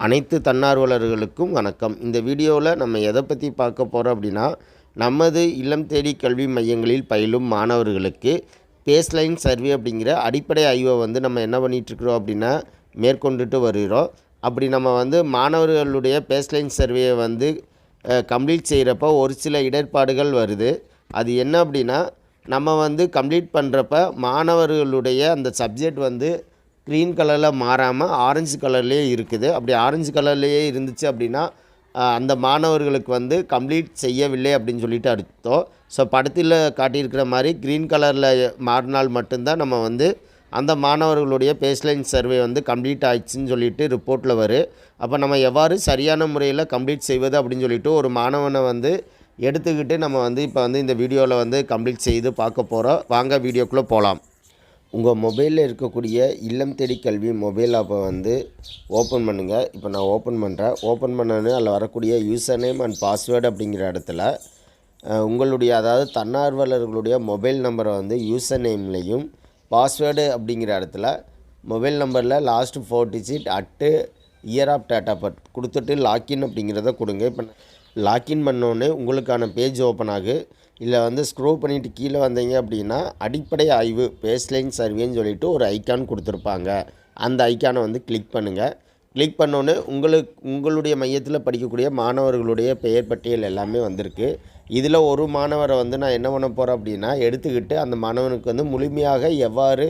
அனைத்து தன்னார்வலர்களுக்கும் வணக்கம். இந்த வீடியோவில் நம்ம எதை பற்றி பார்க்க போகிறோம் அப்படின்னா, நமது இல்லம் தேடி கல்வி மையங்களில் பயிலும் மாணவர்களுக்கு பேஸ்லைன் சர்வே அப்படிங்கிற அடிப்படை ஆய்வை நம்ம என்ன பண்ணிகிட்ருக்குறோம் அப்படின்னா மேற்கொண்டுட்டு வருகிறோம். அப்படி நம்ம மாணவர்களுடைய பேஸ்லைன் சர்வேயை கம்ப்ளீட் செய்கிறப்ப ஒரு சில இடர்பாடுகள் வருது. அது என்ன அப்படின்னா, நம்ம கம்ப்ளீட் பண்ணுறப்ப மாணவர்களுடைய அந்த சப்ஜெக்ட் க்ரீன் கலரில் மாறாமல் ஆரஞ்சு கலர்லேயே இருக்குது. அப்படி ஆரஞ்சு கலர்லேயே இருந்துச்சு அப்படின்னா அந்த மாணவர்களுக்கு கம்ப்ளீட் செய்யவில்லை அப்படின்னு சொல்லிட்டு அர்த்தம். ஸோ படத்தில் காட்டியிருக்கிற மாதிரி க்ரீன் கலரில் மாறினால் மட்டும்தான் நம்ம அந்த மாணவர்களுடைய பேஸ்லைன் சர்வே கம்ப்ளீட் ஆயிடுச்சுன்னு சொல்லிட்டு ரிப்போர்ட்டில் வரும். அப்போ நம்ம எவ்வாறு சரியான முறையில் கம்ப்ளீட் செய்வது அப்படின்னு சொல்லிட்டு ஒரு மாணவனை எடுத்துக்கிட்டு நம்ம இப்போ இந்த வீடியோவில் கம்ப்ளீட் செய்து பார்க்க போகிறோம். வாங்க வீடியோக்குள்ளே போகலாம். உங்கள் மொபைலில் இருக்கக்கூடிய இல்லம் தேடி கல்வி மொபைல் ஆப்பை ஓப்பன் பண்ணுங்கள். இப்போ நான் ஓப்பன் பண்ணுறேன். ஓப்பன் பண்ணோன்னு அதில் வரக்கூடிய யூசர் நேம் அண்ட் பாஸ்வேர்டு அப்படிங்கிற இடத்துல உங்களுடைய அதாவது தன்னார்வலர்களுடைய மொபைல் நம்பரை யூசர் நேம்லேயும் பாஸ்வேர்டு அப்படிங்கிற இடத்துல மொபைல் நம்பரில் லாஸ்ட்டு 4 டிஜிட் அட்டு year of date of birth கொடுத்துட்டு லாக்இன் அப்படிங்கிறத கொடுங்க. இப்போ லாக்இன் பண்ணோன்னே உங்களுக்கான பேஜ் ஓப்பன் ஆகு. இதில் ஸ்க்ரோல் பண்ணிவிட்டு கீழே வந்தீங்க அப்படின்னா அடிப்படை ஆய்வு பேஸ்லைன் சர்வேன்னு சொல்லிட்டு ஒரு ஐக்கான் கொடுத்துருப்பாங்க. அந்த ஐக்கானை கிளிக் பண்ணுங்கள். கிளிக் பண்ணோன்னே உங்களுடைய மையத்தில் படிக்கக்கூடிய மாணவர்களுடைய பெயர் பட்டியல் எல்லாமே வந்திருக்கு. இதில் ஒரு மாணவரை நான் என்ன பண்ண போகிறேன் அப்படின்னா எடுத்துக்கிட்டு அந்த மாணவனுக்கு முழுமையாக எவ்வாறு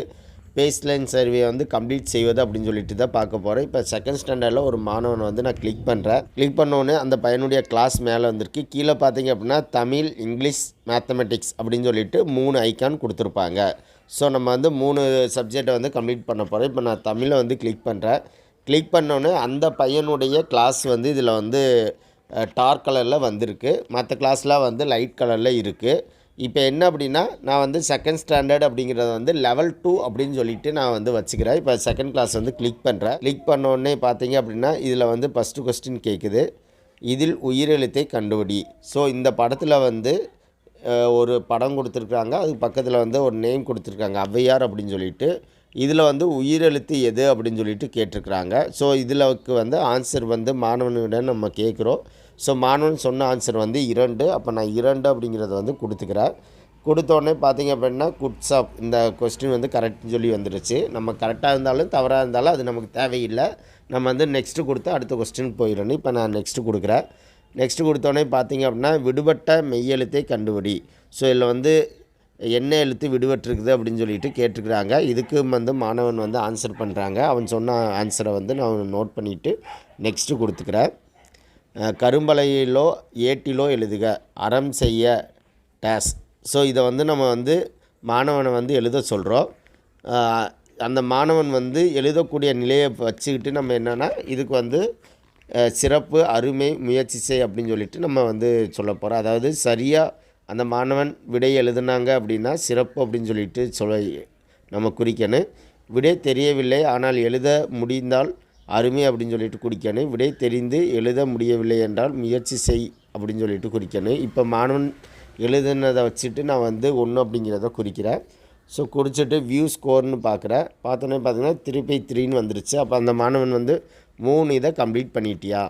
பேஸ்லைன் சர்வே கம்ப்ளீட் செய்வது அப்படின்னு சொல்லிட்டு தான் பார்க்க போகிறேன். இப்போ செகண்ட் ஸ்டாண்டர்டில் ஒரு மாணவனை நான் கிளிக் பண்ணுறேன். கிளிக் பண்ணோன்னே அந்த பையனுடைய கிளாஸ் மேலே வந்திருக்கு. கீழே பார்த்தீங்க அப்படின்னா தமிழ், இங்கிலீஷ், மேத்தமெட்டிக்ஸ் அப்படின்னு சொல்லிட்டு 3 ஐக்கான் கொடுத்துருப்பாங்க. ஸோ நம்ம 3 சப்ஜெக்டை கம்ப்ளீட் பண்ண போகிறோம். இப்போ நான் தமிழை கிளிக் பண்ணுறேன். கிளிக் பண்ணோன்னே அந்த பையனுடைய கிளாஸ் இதில் டார்க் கலரில் வந்திருக்கு. மற்ற கிளாஸ்லாம் லைட் கலரில் இருக்குது. இப்போ என்ன அப்படின்னா நான் செகண்ட் ஸ்டாண்டர்ட் அப்படிங்கிறத லெவல் 2 அப்படின்னு சொல்லிட்டு நான் வச்சுக்கிறேன். இப்போ செகண்ட் கிளாஸ் கிளிக் பண்ணுறேன். கிளிக் பண்ணோடனே பார்த்தீங்க அப்படின்னா இதில் ஃபஸ்ட்டு கொஸ்டின் கேட்குது, இதில் உயிரெழுத்தை கண்டுபிடி. ஸோ இந்த படத்தில் ஒரு படம் கொடுத்துருக்காங்க. அதுக்கு பக்கத்தில் ஒரு நேம் கொடுத்துருக்காங்க, ஔவையார் அப்படின்னு சொல்லிட்டு. இதில் உயிரெழுத்து எது அப்படின்னு சொல்லிட்டு கேட்டிருக்கிறாங்க. ஸோ இதில் ஆன்சர் மாணவனிடம் நம்ம கேட்குறோம். ஸோ மாணவன் சொன்ன ஆன்சர் 2. அப்போ நான் 2 அப்படிங்கிறத கொடுத்துக்கிறேன். கொடுத்தோடனே பார்த்திங்க அப்படின்னா குட்ஸ் ஆஃப் இந்த கொஸ்டின் கரெக்ட்னு சொல்லி வந்துடுச்சு. நம்ம கரெக்டாக இருந்தாலும் தவறாக இருந்தாலும் அது நமக்கு தேவையில்லை. நம்ம நெக்ஸ்ட்டு கொடுத்து அடுத்த கொஸ்டின் போயிடணும். இப்போ நான் நெக்ஸ்ட்டு கொடுக்குறேன். நெக்ஸ்ட்டு கொடுத்தோடனே பார்த்திங்க அப்படின்னா விடுபட்ட மெய்யெழுத்தை கண்டுபிடி. ஸோ இதில் என்ன எழுத்து விடுபட்டிருக்குது அப்படின்னு சொல்லிட்டு கேட்டிருக்கிறாங்க. இதுக்கு மாணவன் ஆன்சர் பண்ணுறாங்க. அவன் சொன்ன ஆன்சரை நான் நோட் பண்ணிவிட்டு நெக்ஸ்ட்டு கொடுத்துக்கிறேன். கரும்பலையிலோ ஏட்டிலோ எழுதுக, அறம் செய்ய டேஸ். ஸோ இதை நம்ம மாணவனை எழுத சொல்கிறோம். அந்த மாணவன் எழுதக்கூடிய நிலையை வச்சுக்கிட்டு நம்ம என்னென்னா இதுக்கு சிறப்பு, அருமை, முயற்சி செய் அப்படின்னு சொல்லிட்டு நம்ம சொல்ல போகிறோம். அதாவது சரியாக அந்த மாணவன் விடை எழுதுனாங்க அப்படின்னா சிறப்பு அப்படின்னு சொல்லிட்டு நம்ம குறிக்கணும். விடை தெரியவில்லை ஆனால் எழுத முடிந்தால் அருமை அப்படின்னு சொல்லிட்டு குறிக்கணும். விடை தெரிந்து எழுத முடியவில்லை என்றால் முயற்சி செய் அப்படின்னு சொல்லிட்டு குறிக்கணும். இப்போ மாணவன் எழுதுனதை வச்சுட்டு நான் 1 அப்படிங்கிறத குறிக்கிறேன். ஸோ குறிச்சிட்டு வியூ ஸ்கோர்னு பார்க்குறேன். பார்த்தோன்னே பார்த்தீங்கன்னா 3/3ன்னு வந்துருச்சு. அப்போ அந்த மாணவன் 3 இதை கம்ப்ளீட் பண்ணிட்டியா,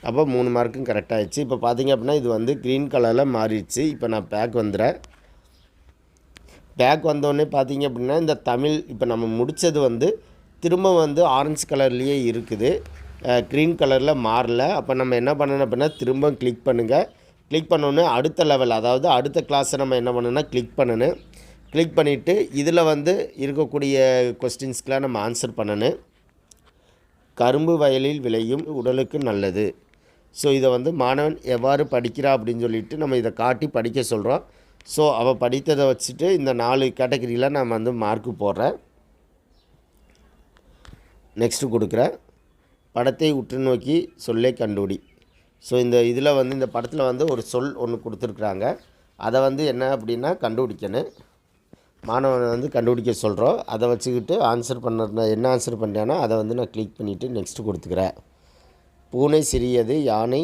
அப்போ 3 மார்க்கும் கரெக்டாகிடுச்சு. இப்போ பார்த்திங்க அப்படின்னா இது க்ரீன் கலரில் மாறிடுச்சு. இப்போ நான் பேக் வந்துடுறேன். பேக் வந்தோடனே பார்த்திங்க அப்படின்னா இந்த தமிழ் இப்போ நம்ம முடித்தது திரும்ப ஆரஞ்சு கலர்லேயே இருக்குது, க்ரீன் கலரில் மாறல. அப்போ நம்ம என்ன பண்ணணும் அப்படின்னா திரும்ப கிளிக் பண்ணுங்கள். கிளிக் பண்ணோன்னே அடுத்த லெவல் அதாவது அடுத்த கிளாஸை நம்ம என்ன பண்ணணும்னா கிளிக் பண்ணணும். கிளிக் பண்ணிவிட்டு இதில் இருக்கக்கூடிய கொஸ்டின்ஸ்க்கெலாம் நம்ம ஆன்சர் பண்ணணும். கரும்பு வயலில் விளையும் உடலுக்கு நல்லது. ஸோ இதை மாணவன் எவ்வாறு படிக்கிறா அப்படின்னு சொல்லிட்டு நம்ம இதை காட்டி படிக்க சொல்கிறோம். ஸோ அவள் படித்ததை வச்சுட்டு இந்த 4 கேட்டகரியில் நான் மார்க்கு போடுறேன். நெக்ஸ்ட்டு கொடுக்குறேன். படத்தை உற்று நோக்கி சொல்லை கண்டுபிடி. ஸோ இந்த இதில் இந்த படத்தில் ஒரு சொல் ஒன்று கொடுத்துருக்குறாங்க. அதை என்ன அப்படின்னா கண்டுபிடிக்கணும். மாணவனை கண்டுபிடிக்க சொல்கிறோம். அதை வச்சுக்கிட்டு ஆன்சர் பண்ண என்ன ஆன்சர் பண்ணுறேன்னா அதை நான் கிளிக் பண்ணிவிட்டு நெக்ஸ்ட்டு கொடுத்துக்கிறேன். பூனை சிறியது, யானை,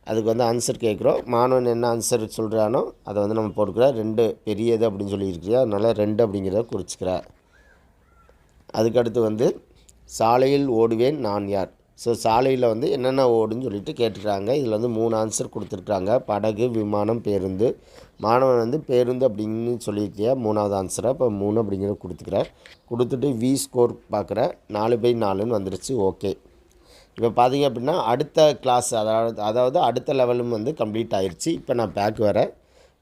அதுக்கு ஆன்சர் கேட்குறோம். மாணவன் என்ன ஆன்சர் சொல்கிறானோ அதை நம்ம போட்டுக்கிறேன். 2 பெரியது அப்படின்னு சொல்லியிருக்கிறியா, அதனால் 2 அப்படிங்கிறத குறிச்சிக்கிறேன். அதுக்கடுத்து சாலையில் ஓடுவேன் நான் யார். ஸோ சாலையில் வந்து என்னென்ன ஓடுன்னு சொல்லிட்டு கேட்டுருக்காங்க. இதில் வந்து 3 ஆன்சர் கொடுத்துருக்காங்க. படகு, விமானம், பேருந்து. மாணவன் வந்து பேருந்து அப்படின்னு சொல்லியிருக்கியா 3வது ஆன்சராக, இப்போ 3 அப்படிங்கிறத கொடுத்துக்கிறேன். கொடுத்துட்டு வி ஸ்கோர் பார்க்குறேன். 4/4ன்னு வந்துருச்சு. ஓகே. இப்போ பார்த்தீங்க அப்படின்னா அடுத்த கிளாஸ் அதாவது அடுத்த லெவலும் வந்து கம்ப்ளீட் ஆயிடுச்சு. இப்போ நான் பேக் வரேன்.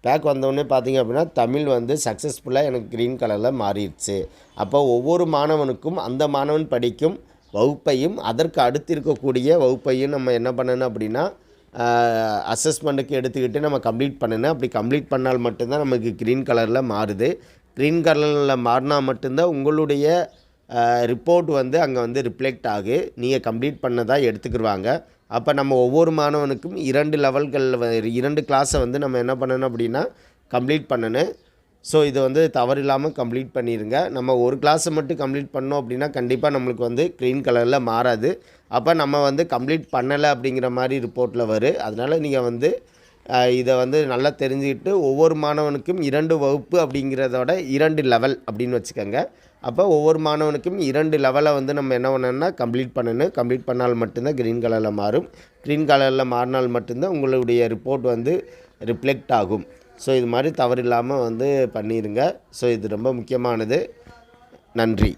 பேக் வந்தோடனே பார்த்தீங்க அப்படின்னா தமிழ் வந்து சக்ஸஸ்ஃபுல்லாக எனக்கு க்ரீன் கலரில் மாறிடுச்சு. அப்போ ஒவ்வொரு மாணவனுக்கும் அந்த மாணவன் படிக்கும் வகுப்பையும் அதற்கு அடுத்து இருக்கக்கூடிய வகுப்பையும் நம்ம என்ன பண்ணணும் அப்படின்னா அசஸ்மெண்ட்டுக்கு எடுத்துக்கிட்டு நம்ம கம்ப்ளீட் பண்ணணும். அப்படி கம்ப்ளீட் பண்ணால் மட்டும்தான் நமக்கு க்ரீன் கலரில் மாறுது. க்ரீன் கலரில் மாறினா மட்டும்தான் உங்களுடைய ரிப்போர்ட் வந்து அங்கே வந்து ரிஃப்ளெக்ட் ஆகு. நீங்கள் கம்ப்ளீட் பண்ணதாக எடுத்துக்கிடுவாங்க. அப்போ நம்ம ஒவ்வொரு மாணவனுக்கும் 2 லெவல்கள் 2 கிளாஸை வந்து நம்ம என்ன பண்ணணும் அப்படின்னா கம்ப்ளீட் பண்ணணும். ஸோ இதை வந்து தவறில்லாமல் கம்ப்ளீட் பண்ணிடுங்க. நம்ம ஒரு கிளாஸை மட்டும் கம்ப்ளீட் பண்ணோம் அப்படின்னா கண்டிப்பாக நம்மளுக்கு வந்து க்ரீன் கலரில் மாறாது. அப்போ நம்ம வந்து கம்ப்ளீட் பண்ணலை அப்படிங்கிற மாதிரி ரிப்போர்ட்டில் வரும். அதனால் நீங்கள் வந்து இதை வந்து நல்லா தெரிஞ்சுக்கிட்டு ஒவ்வொரு மாணவனுக்கும் 2 வகுப்பு அப்படிங்கிறதோட 2 லெவல் அப்படின்னு வச்சுக்கோங்க. அப்போ ஒவ்வொரு மாணவனுக்கும் 2 லெவலை வந்து நம்ம என்ன பண்ணணும்னா கம்ப்ளீட் பண்ணணும். கம்ப்ளீட் பண்ணால் மட்டும்தான் க்ரீன் கலரில் மாறும். க்ரீன் கலரில் மாறினால் மட்டும்தான் உங்களுடைய ரிப்போர்ட் வந்து ரிஃப்ளெக்ட் ஆகும். ஸோ இது மாதிரி தவறில்லாமல் வந்து பண்ணிடுங்க. ஸோ இது ரொம்ப முக்கியமானது. நன்றி.